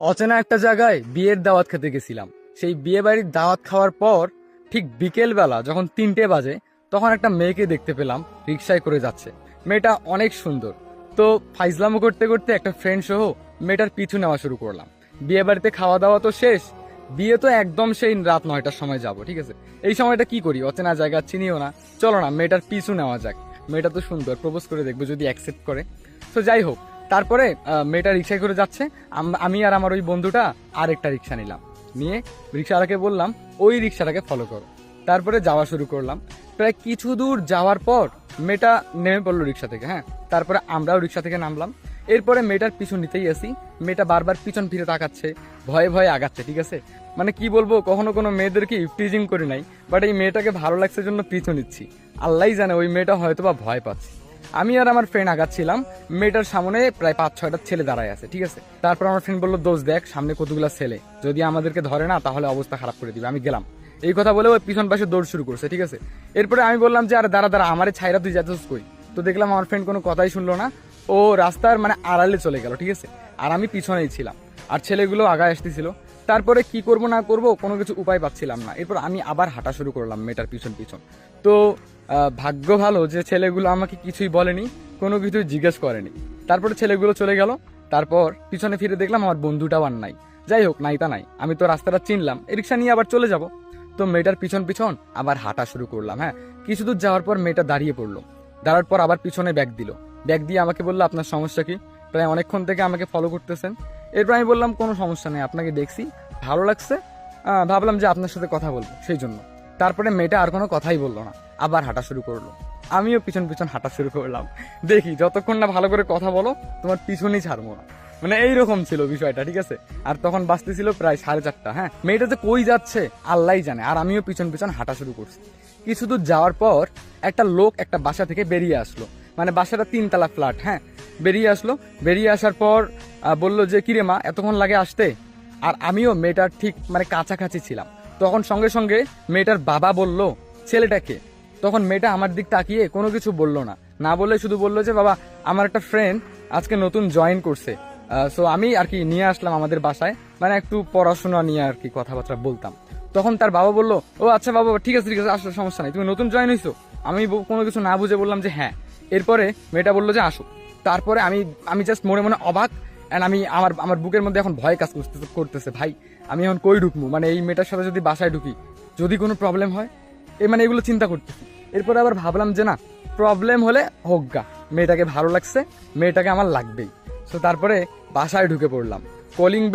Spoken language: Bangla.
অচেনা একটা জায়গায় বিয়ের দাওয়াত খেতে গেছিলাম। সেই বিয়ে বাড়ির দাওয়াত খাওয়ার পর ঠিক বিকেল বেলা যখন 3টে বাজে, তখন একটা মেয়েকে দেখতে পেলাম রিক্সায় করে যাচ্ছে। মেয়েটা অনেক সুন্দর। তো ফাইজলামো করতে করতে একটা ফ্রেন্ড সহ মেয়েটার পিছু নেওয়া শুরু করলাম। বিয়ে বাড়িতে খাওয়া দাওয়া তো শেষ, বিয়ে তো একদম সেই রাত 9টার সময় যাব, ঠিক আছে। এই সময়টা কি করি, অচেনা জায়গা চিনিও না, চলো না মেয়েটার পিছু নেওয়া যাক। মেয়েটা তো সুন্দর, প্রপোজ করে দেখবো যদি অ্যাকসেপ্ট করে। তো যাই হোক, তারপরে মেয়েটা রিক্সায় করে যাচ্ছে। আমি আর আমার ওই বন্ধুটা আরেকটা রিক্সা নিলাম, নিয়ে রিক্সাওয়ালাকে বললাম ওই রিক্সাটাকে ফলো করো। তারপরে যাওয়া শুরু করলাম। প্রায় কিছু দূর যাওয়ার পর মেয়েটা নেমে পড়লো রিক্সা থেকে। হ্যাঁ, তারপরে আমরাও রিক্সা থেকে নামলাম। এরপরে মেয়েটার পিছু নিতেই আসি। মেয়েটা বারবার পিছন ফিরে তাকাচ্ছে, ভয়ে ভয়ে আগাচ্ছে, ঠিক আছে। মানে কি বলবো, কখনো কোনো মেয়েদেরকে ইফটিজিং করি নাই, বাট এই মেয়েটাকে ভালো লাগছে জন্য পিছু নিচ্ছি। আল্লাহই জানে ওই মেয়েটা হয়তো বা ভয় পাচ্ছে। আমি আর আমার ফ্রেন্ড আগাচ্ছিলাম, মেয়েটার সামনে প্রায় 5-6টা ছেলে দাঁড়ায় আছে, ঠিক আছে। তারপর আমার ফ্রেন্ড বললো, দোস্ত দেখ সামনে কতগুলা ছেলে, যদি আমাদেরকে ধরে না তাহলে অবস্থা খারাপ করে দিবে। আমি গেলাম, এই কথা বলে ওই পিছন পাশে দৌড় শুরু করছে, ঠিক আছে। এরপরে আমি বললাম যে আরে দাঁড়া দাঁড়া, আমারে ছাইরা তুই যাচ্ছিস কই? তো দেখলাম আমার ফ্রেন্ড কোনো কথাই শুনলো না, ও রাস্তার মানে আড়ালে চলে গেল, ঠিক আছে। আর আমি পিছনেই ছিলাম, আর ছেলেগুলো আগায় আসতেছিল। তারপরে কি করব না করব কোনো কিছু উপায় পাচ্ছিলাম না। এরপর আমি আবার হাঁটা শুরু করলাম মেয়েটার পিছন পিছন। তো ভাগ্য ভালো যে ছেলেগুলো আমাকে কিছুই বলেনি, কোনো কিছুই জিজ্ঞেস করেনি। তারপরে ছেলেগুলো চলে গেল। তারপর পিছনে ফিরে দেখলাম আমার বন্ধুটাও আর নাই। যাই হোক, নাই তা নাই, আমি তো রাস্তাটা চিনলাম, রিক্সা নিয়ে আবার চলে যাব। তো মেয়েটার পিছন পিছন আবার হাঁটা শুরু করলাম। হ্যাঁ, কিছু দূর যাওয়ার পর মেয়েটা দাঁড়িয়ে পড়লো। দাঁড়ার পর আবার পিছনে ব্যাগ দিল, ব্যাগ দিয়ে আমাকে বললো আপনার সমস্যা কি, প্রায় অনেকক্ষণ থেকে আমাকে ফলো করতেছেন। এরপর আমি বললাম কোনো সমস্যা নেই, আপনাকে দেখছি ভালো লাগছে, ভাবলাম যে আপনার সাথে কথা বলবো সেই জন্য। তারপরে মেয়েটা আর কোনো কথাই বললো না, আবার হাঁটা শুরু করলো। আমিও পিছন পিছন হাঁটা শুরু করলাম। দেখি যতক্ষণ না ভালো করে কথা বলো তোমার পিছনেই ছাড়বো না, মানে এইরকম ছিল বিষয়টা, ঠিক আছে। আর তখন বাজতেছিল প্রায় 4:30। হ্যাঁ, মেয়েটা যে কই যাচ্ছে আল্লাহই জানে, আর আমিও পিছন পিছন হাঁটা শুরু করছি। কিছু দূর যাওয়ার পর একটা লোক একটা বাসা থেকে বেরিয়ে আসলো, মানে বাসাটা 3তলা ফ্ল্যাট। হ্যাঁ, বেরিয়ে আসলো। বেরিয়ে আসার পর বললো যে কিরে মা এতক্ষণ লাগে আসতে। আর আমিও মেয়েটার ঠিক মানে কাছাকাছি ছিলাম। তখন সঙ্গে সঙ্গে মেয়েটার বাবা বলল ছেলেটাকে। তখন মেয়েটা আমার দিক তাকিয়ে কোনো কিছু বললো না, না বলে শুধু বললো যে বাবা আমার একটা ফ্রেন্ড আজকে নতুন জয়েন করছে, সো আমি আর কি নিয়ে আসলাম আমাদের বাসায়, মানে একটু পড়াশোনা নিয়ে আর কি কথাবার্তা বলতাম। তখন তার বাবা বললো ও আচ্ছা বাবা, ঠিক আছে ঠিক আছে, আসলে সমস্যা নেই, তুমি নতুন জয়েন হয়েছো। আমি কোনো কিছু না বুঝে বললাম যে হ্যাঁ। এরপরে মেয়েটা বললো যে আসো। তারপরে আমি আমি জাস্ট মনে মনে অবাক। অ্যান্ড আমি আমার আমার বুকের মধ্যে এখন ভয় কাজ করতেছে ভাই। আমি এখন কই ঢুকবো, মানে এই মেয়েটার সাথে যদি বাসায় ঢুকি, যদি কোনো প্রবলেম হয়, মানে এগুলো চিন্তা করতেছি। এরপরে আবার ভাবলাম যে না, প্রবলেম হলে হোক গা, মেয়েটাকে ভালো লাগছে, মেয়েটাকে আমার লাগবেই। তো তারপরে বাসায় ঢুকে পড়লাম। কলিং